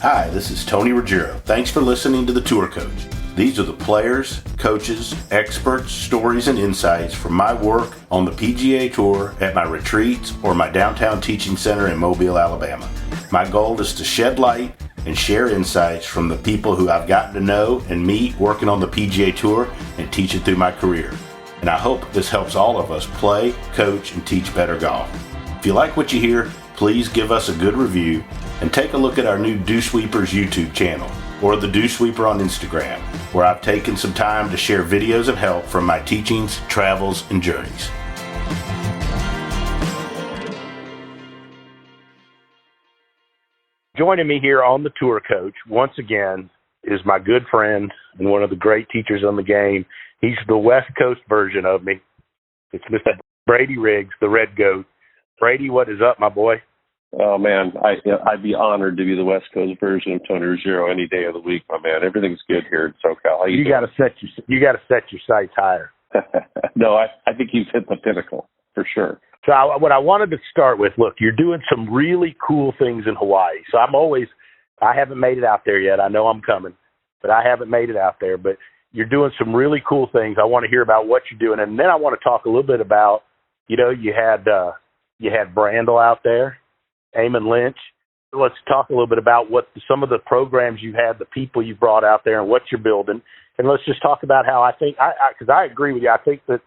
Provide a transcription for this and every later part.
Hi, this is Tony Ruggiero. Thanks for listening to The Tour Coach. These are the players, coaches, experts, stories, and insights from my work on the PGA Tour at my retreats or my downtown teaching center in Mobile, Alabama. My goal is to shed light and share insights from the people who I've gotten to know and meet working on the PGA Tour and teach it through my career. And I hope this helps all of us play, coach, and teach better golf. If you like what you hear, please give us a good review and take a look at our new Dew Sweepers YouTube channel or the Dew Sweeper on Instagram, where I've taken some time to share videos of help from my teachings, travels, and journeys. Joining me here on the Tour Coach, once again, is my good friend and one of the great teachers on the game. He's the West Coast version of me. It's Mr. Brady Riggs, the Red Goat. Brady, what is up, my boy? Oh, man, I'd be honored to be the West Coast version of Tony Ruggiero any day of the week, my man. Everything's good here in SoCal. How you got to set your sights higher. No, I think you've hit the pinnacle for sure. So what I wanted to start with, look, you're doing some really cool things in Hawaii. So I haven't made it out there yet. I know I'm coming, but I haven't made it out there. But you're doing some really cool things. I want to hear about what you're doing, and then I want to talk a little bit about, you had Brandel out there, Eamon Lynch. Let's talk a little bit about some of the programs you had, the people you brought out there, and what you're building. And let's just talk about how because I agree with you. I think that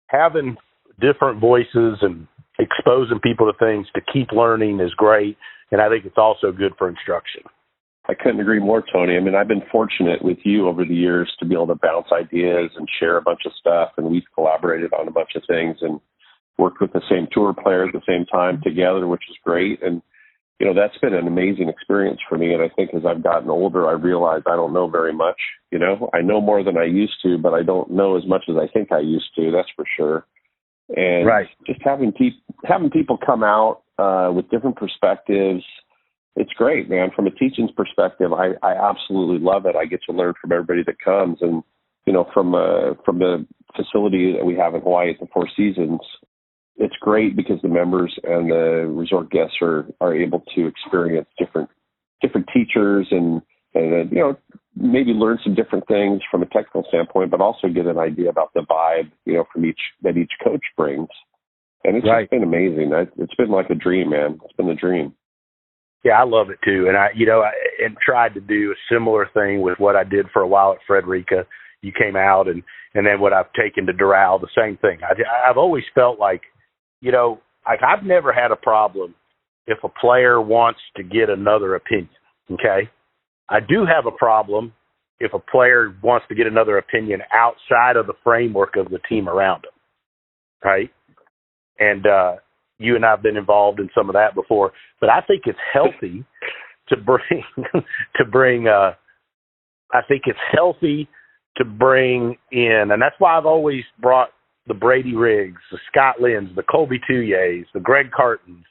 having different voices and exposing people to things to keep learning is great, and I think it's also good for instruction. I couldn't agree more, Tony. I mean, I've been fortunate with you over the years to be able to bounce ideas and share a bunch of stuff, and we've collaborated on a bunch of things and worked with the same tour player at the same time together, which is great. And, that's been an amazing experience for me. And I think as I've gotten older, I realize I don't know very much. I know more than I used to, but I don't know as much as I think I used to, that's for sure. And just having people come out with different perspectives, it's great, man. From a teaching's perspective, I absolutely love it. I get to learn from everybody that comes. And, from the facility that we have in Hawaii at the Four Seasons, it's great because the members and the resort guests are able to experience different teachers and maybe learn some different things from a technical standpoint, but also get an idea about the vibe, from each coach brings. And it's just been amazing. It's been like a dream, man. It's been a dream. Yeah, I love it too. And I tried to do a similar thing with what I did for a while at Frederica. You came out and then what I've taken to Doral, the same thing. I've always felt like, I've never had a problem if a player wants to get another opinion, okay? I do have a problem if a player wants to get another opinion outside of the framework of the team around him, right? And you and I have been involved in some of that before, but I think it's healthy to bring in, and that's why I've always brought the Brady Riggs, the Scott Lynn's, the Colby Tuyes, the Greg Cartons,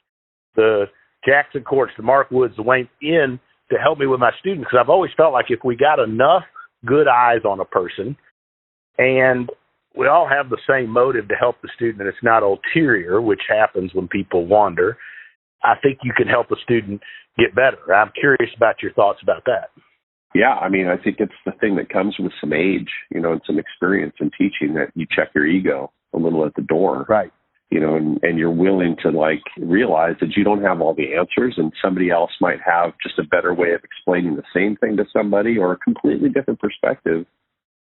the Jackson Courts, the Mark Woods, the Wayne in to help me with my students, because I've always felt like if we got enough good eyes on a person and we all have the same motive to help the student and it's not ulterior, which happens when people wander, I think you can help a student get better. I'm curious about your thoughts about that. Yeah, I mean, I think it's the thing that comes with some age, and some experience in teaching, that you check your ego a little at the door. Right. And you're willing to realize that you don't have all the answers and somebody else might have just a better way of explaining the same thing to somebody or a completely different perspective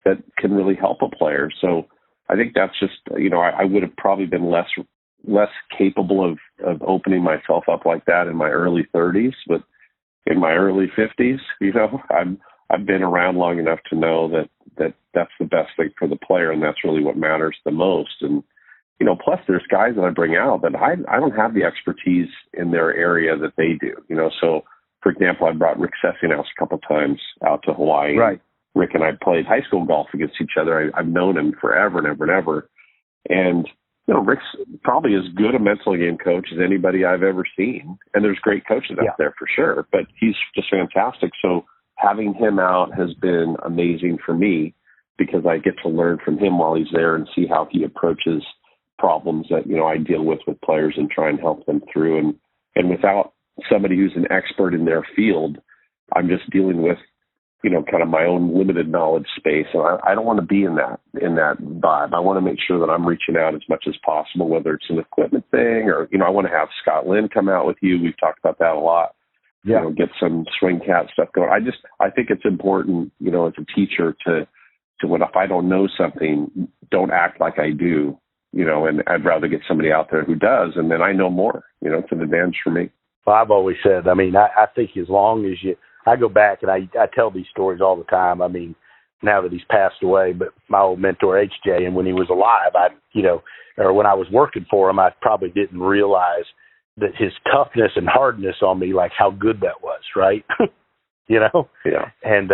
that can really help a player. So I think that's just, I would have probably been less capable of opening myself up like that in my early 30s, but in my early 50s, I've been around long enough to know that that's the best thing for the player, and that's really what matters the most. And plus there's guys that I bring out that I don't have the expertise in their area that they do. So for example, I brought Rick Sessionaus a couple of times out to Hawaii. Right. Rick and I played high school golf against each other. I've known him forever and ever and ever. And Rick's probably as good a mental game coach as anybody I've ever seen. And there's great coaches out there for sure, but he's just fantastic. So having him out has been amazing for me because I get to learn from him while he's there and see how he approaches problems that, I deal with players and try and help them through. And without somebody who's an expert in their field, I'm just dealing with, kind of my own limited knowledge space. And I don't want to be in that vibe. I want to make sure that I'm reaching out as much as possible, whether it's an equipment thing or, I want to have Scott Lynn come out with you. We've talked about that a lot. Yeah. Get some swing cat stuff going. I think it's important, as a teacher to when, if I don't know something, don't act like I do, and I'd rather get somebody out there who does. And then I know more, it's an advantage for me. Well, I've always said, I think as long as I go back and I tell these stories all the time. Now that he's passed away, but my old mentor, HJ, and when he was alive, or when I was working for him, I probably didn't realize that his toughness and hardness on me, like how good that was, right? Yeah. And,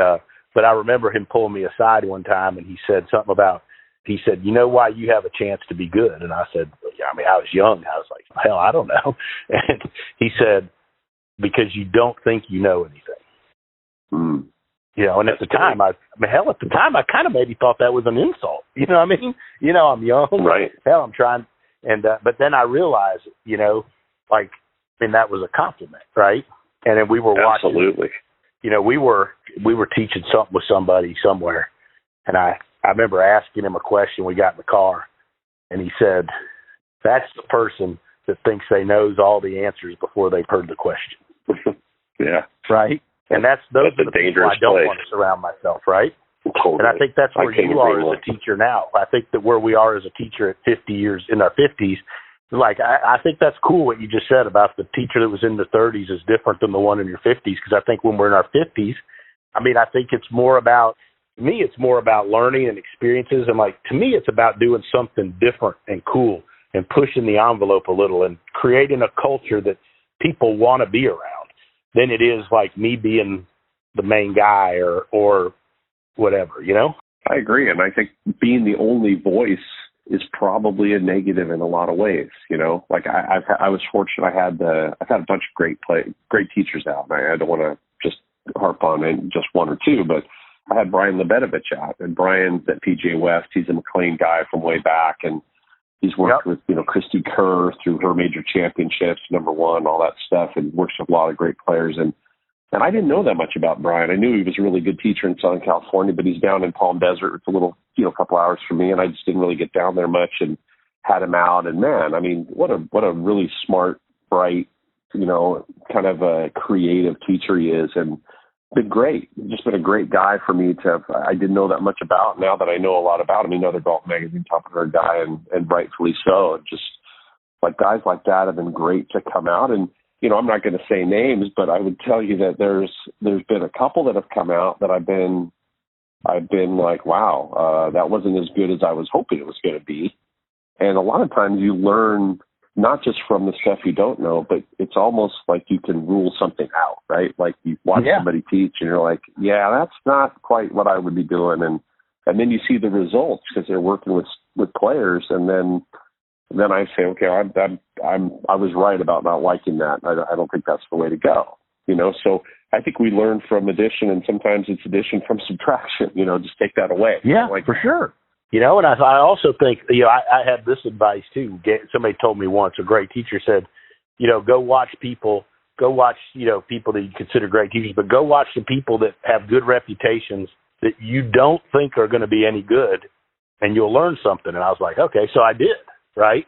but I remember him pulling me aside one time and he said something about, he said, you know why you have a chance to be good? And I said, I was young. I was like, hell, I don't know. And he said, because you don't think you know anything. Mm. And at the time, at the time, I kind of maybe thought that was an insult. You know what I mean? I'm young. Right. Hell, I'm trying. And, but then I realized, that was a compliment, right? And then we were watching. Absolutely. We were teaching something with somebody somewhere. And I remember asking him a question. We got in the car and he said, that's the person that thinks they knows all the answers before they've heard the question. Yeah. Right. And those are the people I don't want to surround myself, right? Totally. And I think that's where you are as a teacher now. I think that where we are as a teacher at 50 years, in our 50s, I think that's cool what you just said about the teacher that was in the 30s is different than the one in your 50s, because I think when we're in our 50s, I think it's more about, to me, it's more about learning and experiences. And to me, it's about doing something different and cool and pushing the envelope a little and creating a culture that people want to be around than it is me being the main guy or whatever, I agree. And I think being the only voice is probably a negative in a lot of ways. I was fortunate. I've had a bunch of great teachers out, and I don't want to just harp on just one or two, but I had Brian Lebetovich out, and Brian's at PGA West. He's a McLean guy from way back, and he's worked with, Christy Kerr through her major championships, number one, all that stuff, and works with a lot of great players. And I didn't know that much about Brian. I knew he was a really good teacher in Southern California, but he's down in Palm Desert. It's a little, couple hours from me, and I just didn't really get down there much and had him out. And man, what a really smart, bright, kind of a creative teacher he is, and been great. Just been a great guy for me to have. I didn't know that much about. Now that I know a lot about him, another Golf Magazine top 100 guy, and rightfully so. Just guys like that have been great to come out. And I'm not going to say names, but I would tell you that there's been a couple that have come out that I've been like, wow, that wasn't as good as I was hoping it was going to be. And a lot of times you learn not just from the stuff you don't know, but it's almost like you can rule something out, right? Like you watch somebody teach and you're like, yeah, that's not quite what I would be doing. And then you see the results because they're working with players. And then I say, okay, I was right about not liking that. I don't think that's the way to go, So I think we learn from addition, and sometimes it's addition from subtraction. Just take that away. Yeah, for sure. And I also think, I had this advice too. Somebody told me once, a great teacher said, go watch people that you consider great teachers, but go watch the people that have good reputations that you don't think are going to be any good, and you'll learn something. And I was like, okay, so I did, right?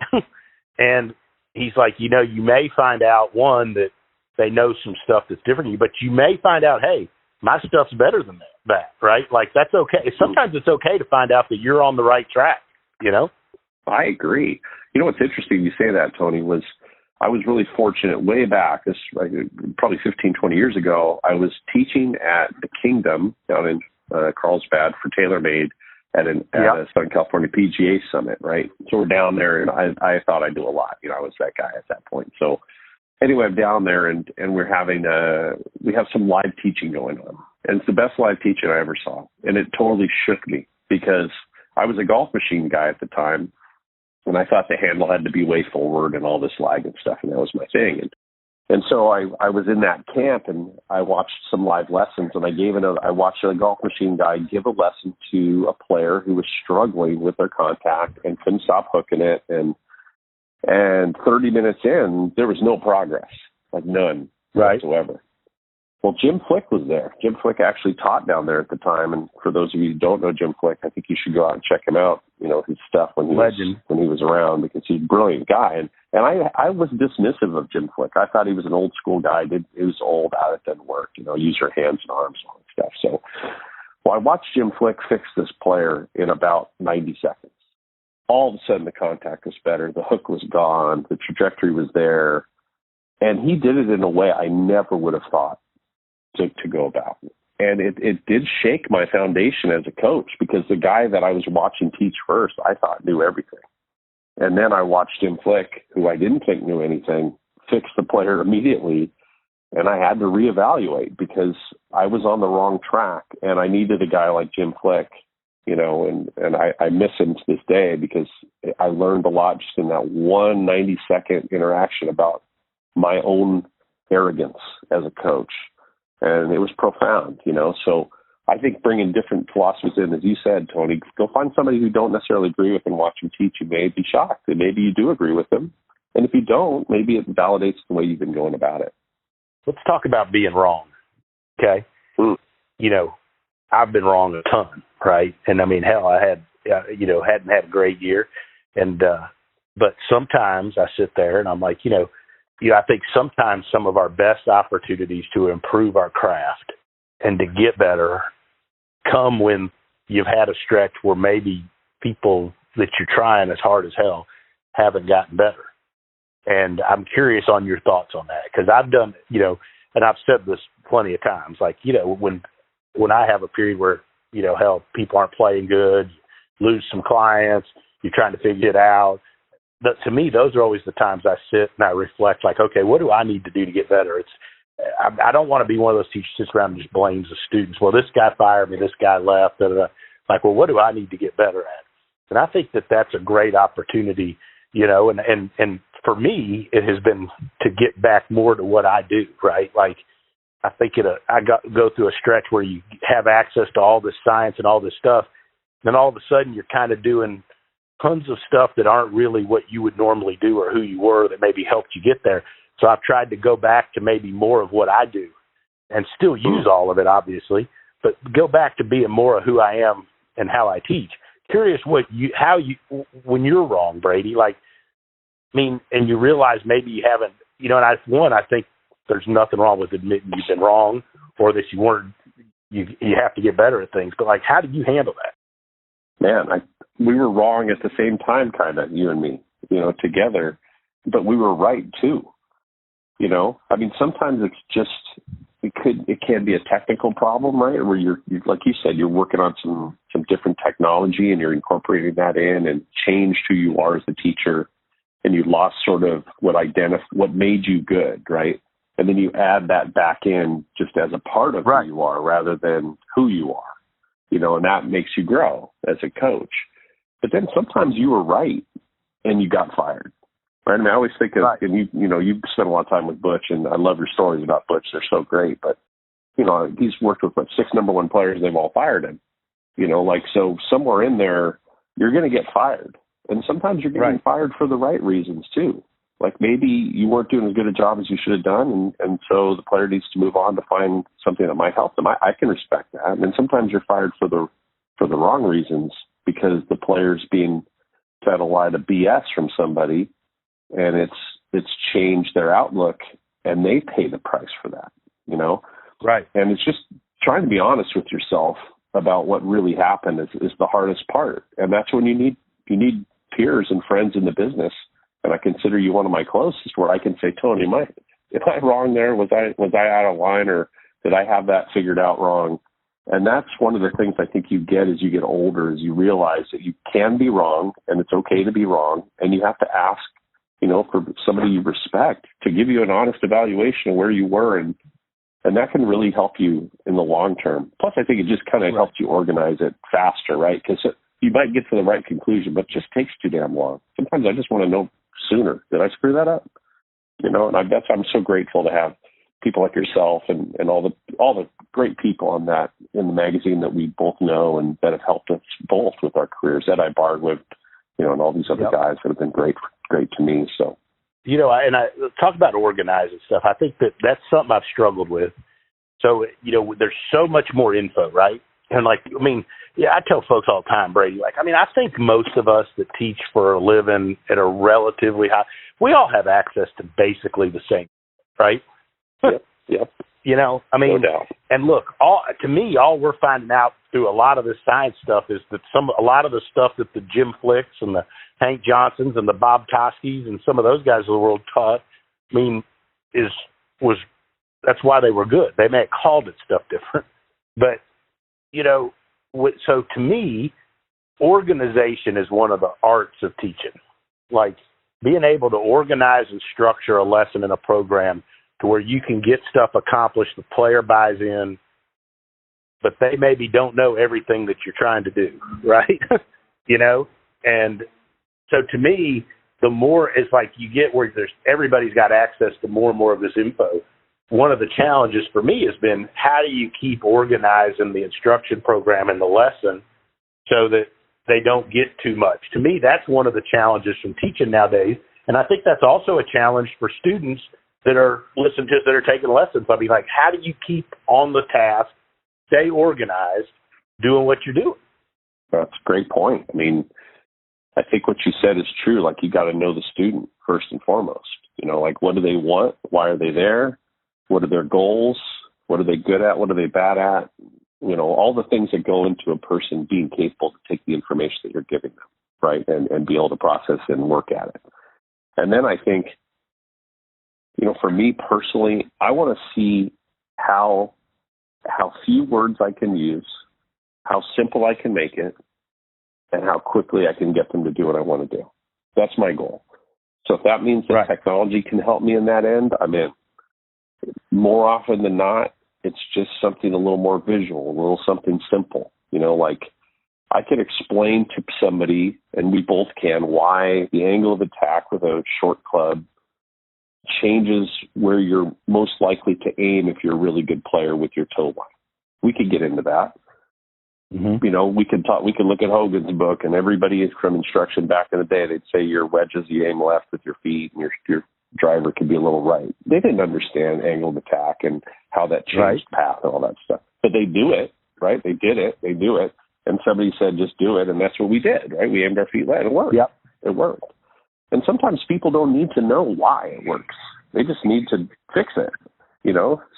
And he's like, you may find out, one, that they know some stuff that's different than you, but you may find out, hey, my stuff's better than that, right? That's okay. Sometimes it's okay to find out that you're on the right track, I agree. What's interesting you say that, Tony, was I was really fortunate way back, this probably 15, 20 years ago. I was teaching at the Kingdom down in Carlsbad for TaylorMade at a Southern California PGA Summit, right? So we're down there, and I thought I'd do a lot. I was that guy at that point. So anyway, I'm down there, and we're having we have some live teaching going on, and it's the best live teaching I ever saw, and it totally shook me because I was a Golf Machine guy at the time, and I thought the handle had to be way forward and all this lag and stuff, and that was my thing. And so I was in that camp, and I watched some live lessons, and I watched a Golf Machine guy give a lesson to a player who was struggling with their contact and couldn't stop hooking it, and 30 minutes in, there was no progress, none whatsoever. Well, Jim Flick was there. Jim Flick actually taught down there at the time. And for those of you who don't know Jim Flick, I think you should go out and check him out, his stuff when he was around, because he's a brilliant guy. And I was dismissive of Jim Flick. I thought he was an old school guy. He was old, it doesn't work, use your hands and arms and all that stuff. So, I watched Jim Flick fix this player in about 90 seconds. All of a sudden, the contact was better. The hook was gone. The trajectory was there. And he did it in a way I never would have thought to go about. And it did shake my foundation as a coach, because the guy that I was watching teach first, I thought knew everything. And then I watched Jim Flick, who I didn't think knew anything, fix the player immediately. And I had to reevaluate, because I was on the wrong track, and I needed a guy like Jim Flick, and I miss him to this day, because I learned a lot just in that 1 90-second interaction about my own arrogance as a coach. And it was profound, So I think bringing different philosophies in, as you said, Tony, go find somebody who you don't necessarily agree with and watch him teach. You may be shocked, and maybe you do agree with them. And if you don't, maybe it validates the way you've been going about it. Let's talk about being wrong, okay? I've been wrong a ton, right? And I mean, hell, I had, hadn't had a great year. And, but sometimes I sit there and I'm like, I think sometimes some of our best opportunities to improve our craft and to get better come when you've had a stretch where maybe people that you're trying as hard as hell haven't gotten better. And I'm curious on your thoughts on that, because I've done, and I've said this plenty of times, like, when I have a period where, hell, people aren't playing good, you lose some clients, you're trying to figure it out. But to me, those are always the times I sit and I reflect, like, okay, what do I need to do to get better? I don't want to be one of those teachers who sits around and just blames the students. Well, this guy fired me, this guy left. Da, da, da. Like, well, what do I need to get better at? And I think that that's a great opportunity, and for me, it has been to get back more to what I do, right? Like, I think go through a stretch where you have access to all this science and all this stuff. Then all of a sudden you're kind of doing tons of stuff that aren't really what you would normally do or who you were that maybe helped you get there. So I've tried to go back to maybe more of what I do and still use all of it, obviously, but go back to being more of who I am and how I teach. Curious when you're wrong, Brady, and you realize maybe you haven't, and I think there's nothing wrong with admitting you've been wrong or that you have to get better at things. But how did you handle that? Man, we were wrong at the same time, kind of, you and me, together, but we were right too. Sometimes it's just, it can be a technical problem, right? Where you're like you said, you're working on some different technology and you're incorporating that in and changed who you are as a teacher. And you lost sort of what made you good, right? And then you add that back in just as a part of who you are rather than who you are, and that makes you grow as a coach. But then sometimes you were right and you got fired, right? I always think of, and you've spent a lot of time with Butch, and I love your stories about Butch. They're so great. But, he's worked with 6 number 1 players. They've all fired him, so somewhere in there, you're going to get fired. And sometimes you're getting fired for the right reasons too. Like maybe you weren't doing as good a job as you should have done, and so the player needs to move on to find something that might help them. I can respect that. And sometimes you're fired for the wrong reasons, because the player's being fed a line of BS from somebody, and it's changed their outlook, and they pay the price for that. Right. And it's just trying to be honest with yourself about what really happened is the hardest part, and that's when you need peers and friends in the business. And I consider you one of my closest, where I can say, Tony, am I wrong there? Was I out of line, or did I have that figured out wrong? And that's one of the things I think you get as you get older, is you realize that you can be wrong and it's okay to be wrong. And you have to ask, for somebody you respect to give you an honest evaluation of where you were. And that can really help you in the long term. Plus, I think it just kind of helps you organize it faster, right? Because you might get to the right conclusion, but it just takes too damn long. Sometimes I just want to know sooner. Did I screw that up? And I'm so grateful to have people like yourself and all the great people on that in the magazine that we both know and that have helped us both with our careers. Ed Ibargwood, and all these other guys that have been great to me. So, and I talk about organizing stuff. I think that's something I've struggled with. So, there's so much more info, right? And I tell folks all the time, Brady, I think most of us that teach for a living at a relatively high, we all have access to basically the same, right? Yep. No doubt. And look, to me, all we're finding out through a lot of this science stuff is that a lot of the stuff that the Jim Flicks and the Hank Johnsons and the Bob Toskis and some of those guys of the world taught, that's why they were good. They may have called it stuff different, but so to me, organization is one of the arts of teaching. Like being able to organize and structure a lesson in a program to where you can get stuff accomplished, the player buys in, but they maybe don't know everything that you're trying to do, right? And so to me, the more it's like you get where everybody's got access to more and more of this info. One of the challenges for me has been, how do you keep organizing the instruction program and the lesson so that they don't get too much? To me, that's one of the challenges from teaching nowadays. And I think that's also a challenge for students that are listening to us, that are taking lessons. How do you keep on the task, stay organized, doing what you're doing? That's a great point. I think what you said is true. You got to know the student first and foremost. What do they want? Why are they there? What are their goals? What are they good at? What are they bad at? All the things that go into a person being capable to take the information that you're giving them, right? And be able to process and work at it. And then I think, for me personally, I want to see how few words I can use, how simple I can make it, and how quickly I can get them to do what I want to do. That's my goal. So if that means that technology can help me in that end, I'm in. More often than not, it's just something a little more visual, a little something simple. I could explain to somebody, and we both can, why the angle of attack with a short club changes where you're most likely to aim if you're a really good player with your toe line. We could get into that. Mm-hmm. We could look at Hogan's book, and everybody is from instruction back in the day. They'd say your wedges, you aim left with your feet, and your driver could be a little right. They didn't understand angle of attack and how that changed path and all that stuff. But they do it, right? They did it. They do it. And somebody said, just do it. And that's what we did, right? We aimed our feet left. It worked. Yep. It worked. And sometimes people don't need to know why it works. They just need to fix it,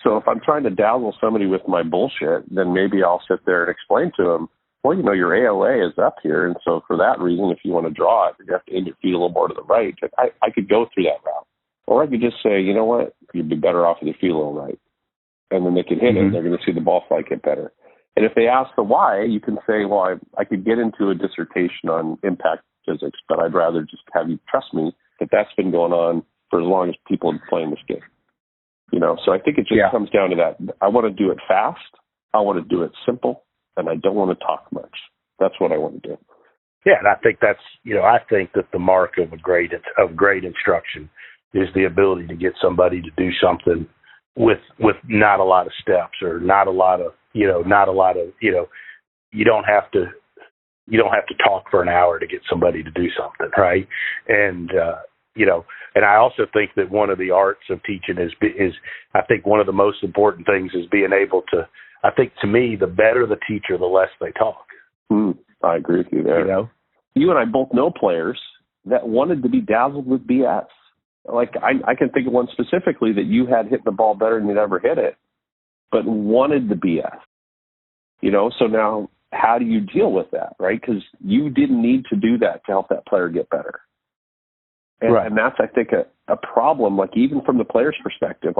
So if I'm trying to dazzle somebody with my bullshit, then maybe I'll sit there and explain to them, well, your ALA is up here. And so for that reason, if you want to draw it, you have to aim your feet a little more to the right. I could go through that route. Or I could just say, you know what, you'd be better off if you feel a little right. And then they can hit it, and they're going to see the ball flight get better. And if they ask the why, you can say, well, I could get into a dissertation on impact physics, but I'd rather just have you trust me that that's been going on for as long as people have been playing this game. So I think it just comes down to that. I want to do it fast. I want to do it simple, and I don't want to talk much. That's what I want to do. Yeah, and I think that's, I think that the mark of great instruction is the ability to get somebody to do something with not a lot of steps, or not a lot of you don't have to talk for an hour to get somebody to do something, right? And and I also think that one of the arts of teaching is I think one of the most important things is being able to, I think to me, the better the teacher, the less they talk. I agree with you there. You and I both know players that wanted to be dazzled with BS. I can think of one specifically that you had hit the ball better than you'd ever hit it, but wanted the BS. So now how do you deal with that, right? Because you didn't need to do that to help that player get better. And that's, I think, a problem, even from the player's perspective.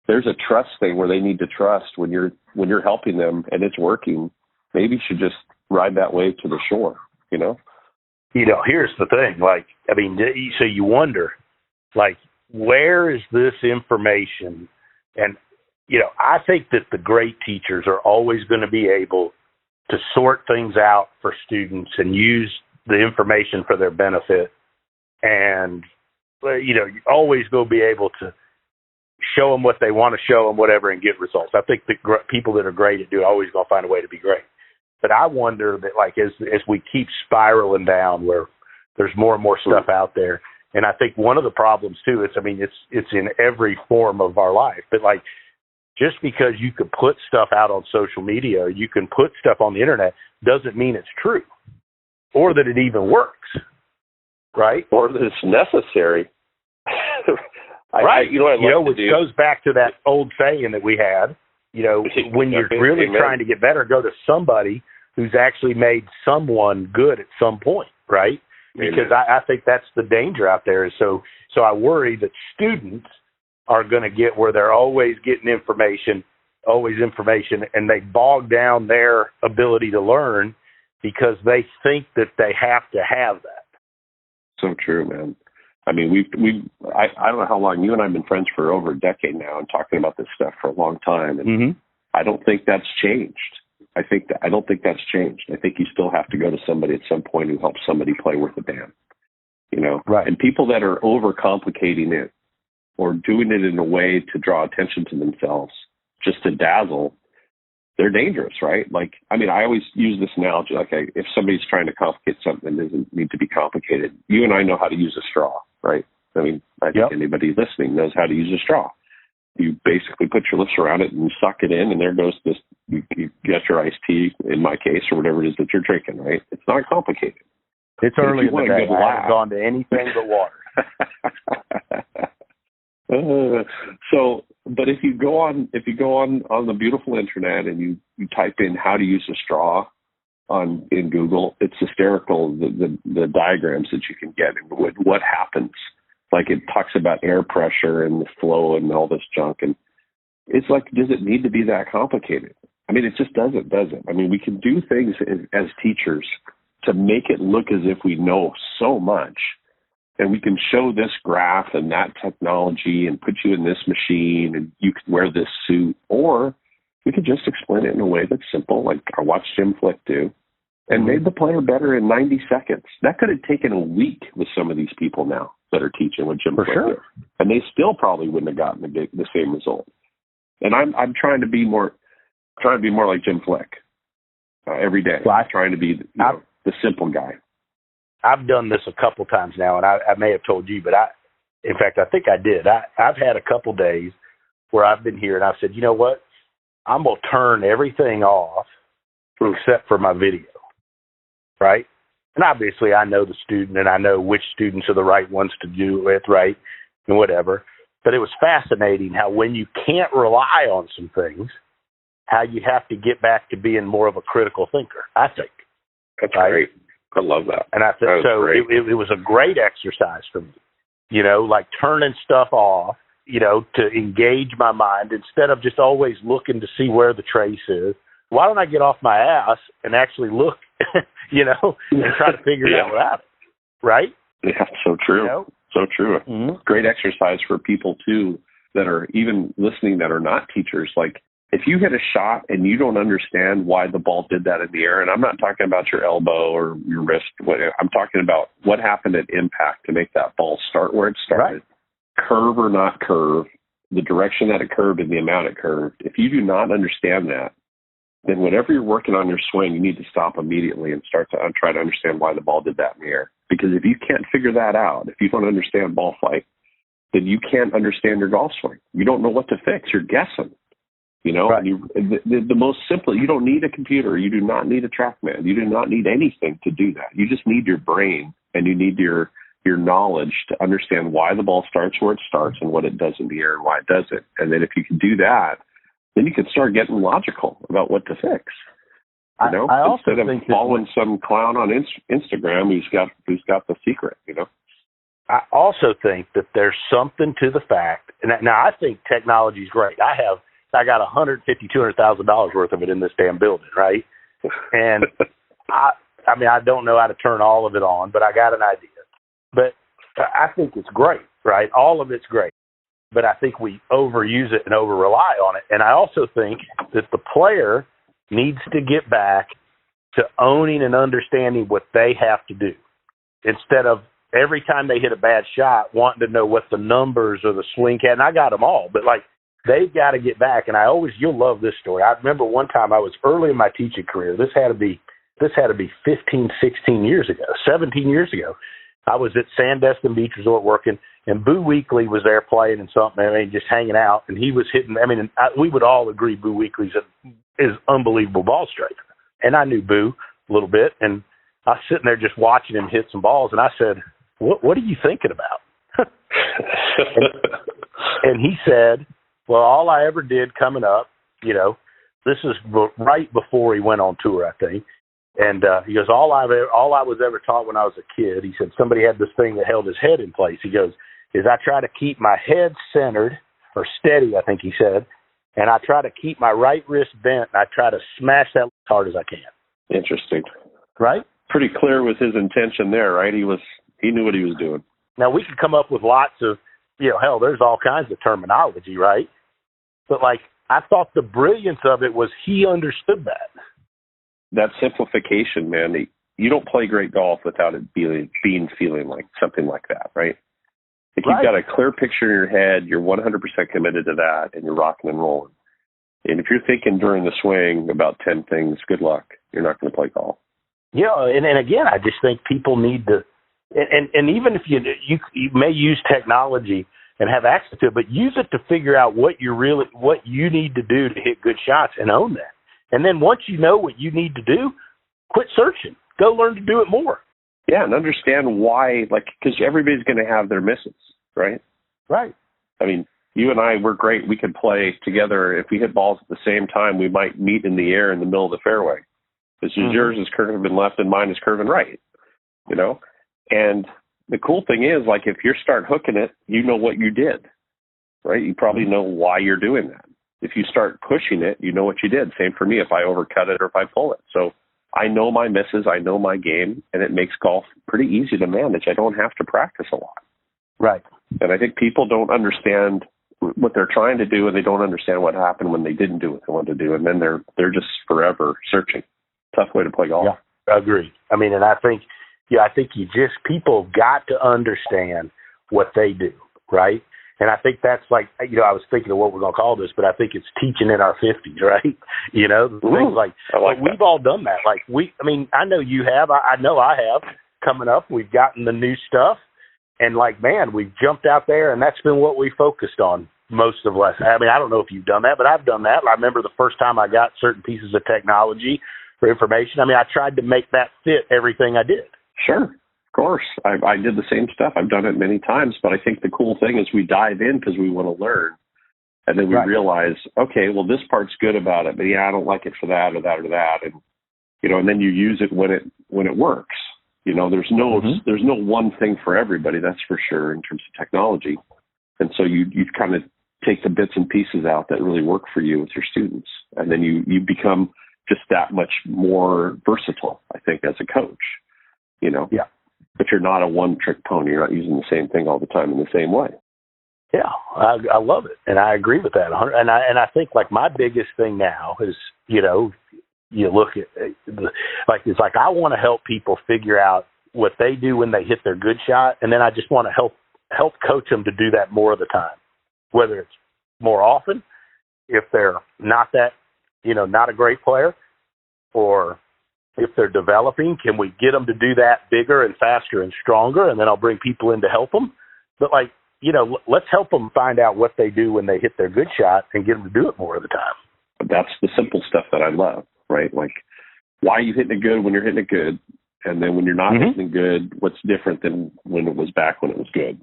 There's a trust thing where they need to trust when you're helping them and it's working. Maybe you should just ride that wave to the shore, Here's the thing. So you wonder, where is this information? And, I think that the great teachers are always going to be able to sort things out for students and use the information for their benefit. And, you're always going to be able to show them what they want to show them, whatever, and get results. I think the people that are great at doing it are always going to find a way to be great. But I wonder that, as we keep spiraling down where there's more and more stuff out there, and I think one of the problems too is, it's in every form of our life. But just because you can put stuff out on social media or you can put stuff on the internet doesn't mean it's true or that it even works, right? Or that it's necessary. Right. You know what I like which to do? goes back to that old saying that we had, when you're really trying to get better, go to somebody who's actually made someone good at some point, right? Because I think that's the danger out there. So I worry that students are going to get where they're always getting information, and they bog down their ability to learn because they think that they have to have that. So true, man. I mean, I don't know how long you and I have been friends for over a decade now and talking about this stuff for a long time. And I don't think that's changed. I don't think that's changed. I think you still have to go to somebody at some point who helps somebody play worth a damn, Right. And people that are overcomplicating it or doing it in a way to draw attention to themselves, just to dazzle, they're dangerous, right? Like, I mean, I always use this analogy, like if somebody's trying to complicate something that doesn't need to be complicated, you and I know how to use a straw, right? I mean, I think anybody listening knows how to use a straw. You basically put your lips around it and you suck it in, and there goes this, you get your iced tea, in my case, or whatever it is that you're drinking, right? It's not complicated. It's early in the day. I haven't gone to anything but water. But if you go on the beautiful internet and you type in how to use a straw in Google, it's hysterical, the diagrams that you can get and what happens. Like, it talks about air pressure and the flow and all this junk, and it's like, does it need to be that complicated? I mean, it just doesn't, does it? I mean, we can do things as teachers to make it look as if we know so much. And we can show this graph and that technology and put you in this machine and you can wear this suit. Or we could just explain it in a way that's simple, like I watched Jim Flick do, and made the player better in 90 seconds. That could have taken a week with some of these people now that are teaching with Jim Flick. Sure. And they still probably wouldn't have gotten the same result. And I'm trying to be more like Jim Flick every day. Well, I'm trying to be the simple guy. I've done this a couple times now, and I may have told you, but in fact, I think I did. I've had a couple days where I've been here, and I've said, you know what? I'm going to turn everything off except for my video, right? And obviously, I know the student, and I know which students are the right ones to do it with, right, and whatever. But it was fascinating how when you can't rely on some things, how you have to get back to being more of a critical thinker, I think. That's right? Great. I love that. And I think so. It was a great exercise for me, like turning stuff off, to engage my mind instead of just always looking to see where the trace is. Why don't I get off my ass and actually look, and try to figure it out, right? Yeah, so true. So true. Mm-hmm. Great exercise for people too that are even listening that are not teachers. Like, if you hit a shot and you don't understand why the ball did that in the air, and I'm not talking about your elbow or your wrist, I'm talking about what happened at impact to make that ball start where it started, curve or not curve, the direction that it curved and the amount it curved. If you do not understand that, then whatever you're working on your swing, you need to stop immediately and start to try to understand why the ball did that in the air. Because if you can't figure that out, if you don't understand ball flight, then you can't understand your golf swing. You don't know what to fix. You're guessing. Right. The most simple, you don't need a computer. You do not need a TrackMan. You do not need anything to do that. You just need your brain, and you need your knowledge to understand why the ball starts where it starts and what it does in the air and why it does it. And then if you can do that, then you can start getting logical about what to fix. I also instead of following some clown on Instagram who's got the secret. I also think that there's something to the fact, and now I think technology is great. I got $250,000 worth of it in this damn building, right? And I don't know how to turn all of it on, but I got an idea. But I think it's great, right? All of it's great. But I think we overuse it and over-rely on it. And I also think that the player needs to get back to owning and understanding what they have to do instead of every time they hit a bad shot wanting to know what the numbers or the swing had. And I got them all, but they've got to get back. And you'll love this story. I remember one time I was early in my teaching career. This had to be 15, 16 years ago, 17 years ago. I was at Sandestin Beach Resort working, and Boo Weekley was there playing and something, just hanging out, and he was hitting. We would all agree Boo Weekley's is unbelievable ball striker. And I knew Boo a little bit, and I was sitting there just watching him hit some balls, and I said, what are you thinking about? and he said, well, all I ever did coming up, this is right before he went on tour, I think. And he goes, all I was ever taught when I was a kid, he said, somebody had this thing that held his head in place. He goes, is I try to keep my head centered or steady, I think he said, and I try to keep my right wrist bent, and I try to smash that as hard as I can. Interesting. Right? Pretty clear with his intention there, right? He knew what he was doing. Now, we could come up with lots of, hell, there's all kinds of terminology, right? But, I thought the brilliance of it was he understood that. That simplification, man, you don't play great golf without it feeling like something like that, right? If you've got a clear picture in your head, you're 100% committed to that, and you're rocking and rolling. And if you're thinking during the swing about 10 things, good luck. You're not going to play golf. Yeah, and again, I just think people need to, and even if you may use technology and have access to it, but use it to figure out what you need to do to hit good shots and own that. And then once you know what you need to do, quit searching. Go learn to do it more. Yeah, and understand why, because everybody's going to have their misses, right? Right. I mean, you and I, we're great. We could play together. If we hit balls at the same time, we might meet in the air in the middle of the fairway. Because yours is curving left and mine is curving right, And the cool thing is, if you start hooking it, you know what you did, right? You probably know why you're doing that. If you start pushing it, you know what you did. Same for me if I overcut it or if I pull it. So I know my misses, I know my game, and it makes golf pretty easy to manage. I don't have to practice a lot. Right. And I think people don't understand what they're trying to do, and they don't understand what happened when they didn't do what they wanted to do, and then they're just forever searching. Tough way to play golf. Yeah, I agree. And I think people got to understand what they do, right? And I think that's I was thinking of what we're going to call this, but I think it's teaching in our 50s, right? Things we've all done that. I know you have. I know I have. Coming up, we've gotten the new stuff, and we've jumped out there, and that's been what we focused on most of last. I don't know if you've done that, but I've done that. I remember the first time I got certain pieces of technology for information. I tried to make that fit everything I did. Sure. Of course. I did the same stuff. I've done it many times, but I think the cool thing is we dive in because we want to learn. And then we realize, okay, well, this part's good about it, but I don't like it for that or that or that. And, and then you use it when it works. There's no one thing for everybody, that's for sure, in terms of technology. And so you kind of take the bits and pieces out that really work for you with your students. And then you become just that much more versatile, I think, as a coach, Yeah. But you're not a one-trick pony. You're not using the same thing all the time in the same way. Yeah, I love it, and I agree with that. And I think my biggest thing now is you look at it's I want to help people figure out what they do when they hit their good shot, and then I just want to help coach them to do that more of the time, whether it's more often if they're not that not a great player, or if they're developing, can we get them to do that bigger and faster and stronger? And then I'll bring people in to help them. But let's help them find out what they do when they hit their good shot and get them to do it more of the time. That's the simple stuff that I love, right? Why are you hitting it good when you're hitting it good? And then when you're not hitting it good, what's different than when it was back when it was good?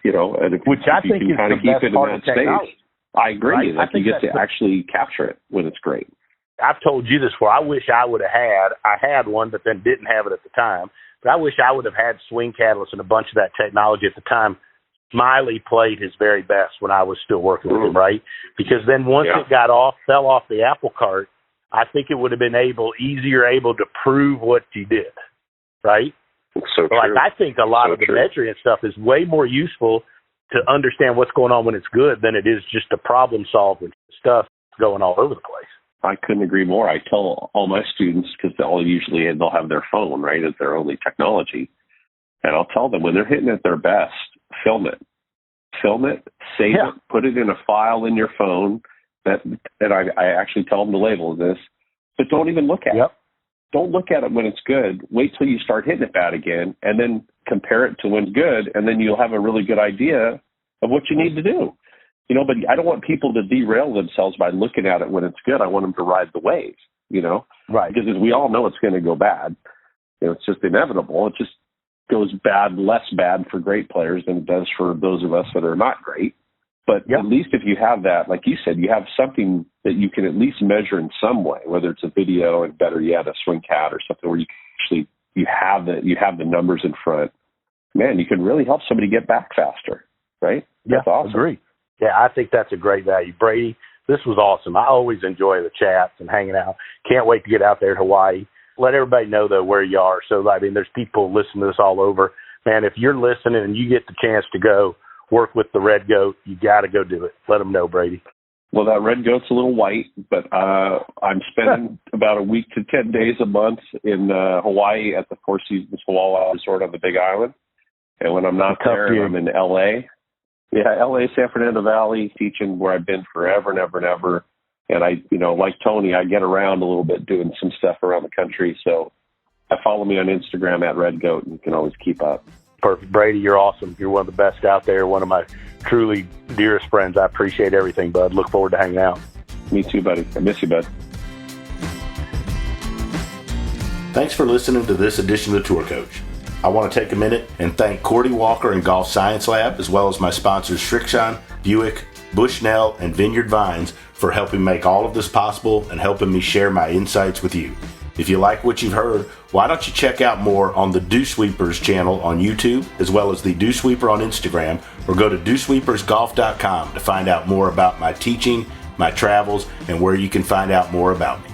And which I think is the best part of technology. I agree. Right? You get to actually capture it when it's great. I've told you this before. I wish I would have I had one, but then didn't have it at the time. But I wish I would have had Swing Catalyst and a bunch of that technology at the time. Smiley played his very best when I was still working with him, right? Because then once it fell off the apple cart, I think it would have been easier to prove what you did, right? So true. I think a lot of the measuring stuff is way more useful to understand what's going on when it's good than it is just to problem solve with stuff going all over the place. I couldn't agree more. I tell all my students, because they'll have their phone, right, as their only technology. And I'll tell them when they're hitting at their best, film it, save it, put it in a file in your phone that I actually tell them to label this, but don't even look at it. Don't look at it when it's good. Wait till you start hitting it bad again, and then compare it to when's good, and then you'll have a really good idea of what you need to do. But I don't want people to derail themselves by looking at it when it's good. I want them to ride the wave, Right. Because as we all know, it's going to go bad. It's just inevitable. It just goes less bad for great players than it does for those of us that are not great. But Yep. at least if you have that, like you said, you have something that you can at least measure in some way, whether it's a video and better yet, a swing cat or something where you can actually, you have the numbers in front. Man, you can really help somebody get back faster, right? Yeah, That's awesome. agree. Yeah, I think that's a great value. Brady, this was awesome. I always enjoy the chats and hanging out. Can't wait to get out there to Hawaii. Let everybody know, though, where you are. So, there's people listening to this all over. Man, if you're listening and you get the chance to go work with the Red Goat, you got to go do it. Let them know, Brady. Well, that Red Goat's a little white, but I'm spending about a week to 10 days a month in Hawaii at the Four Seasons Hualalai Resort on the Big Island. And when I'm not there, I'm in L.A. Yeah, L.A., San Fernando Valley, teaching where I've been forever and ever and ever. And I, like Tony, I get around a little bit doing some stuff around the country. So follow me on Instagram at Red Goat, and you can always keep up. Perfect. Brady, you're awesome. You're one of the best out there, one of my truly dearest friends. I appreciate everything, bud. Look forward to hanging out. Me too, buddy. I miss you, bud. Thanks for listening to this edition of the Tour Coach. I want to take a minute and thank Cordy Walker and Golf Science Lab, as well as my sponsors Shrixon, Buick, Bushnell, and Vineyard Vines for helping make all of this possible and helping me share my insights with you. If you like what you've heard, why don't you check out more on the Dew Sweepers channel on YouTube, as well as the Dew Sweeper on Instagram, or go to dewsweepersgolf.com to find out more about my teaching, my travels, and where you can find out more about me.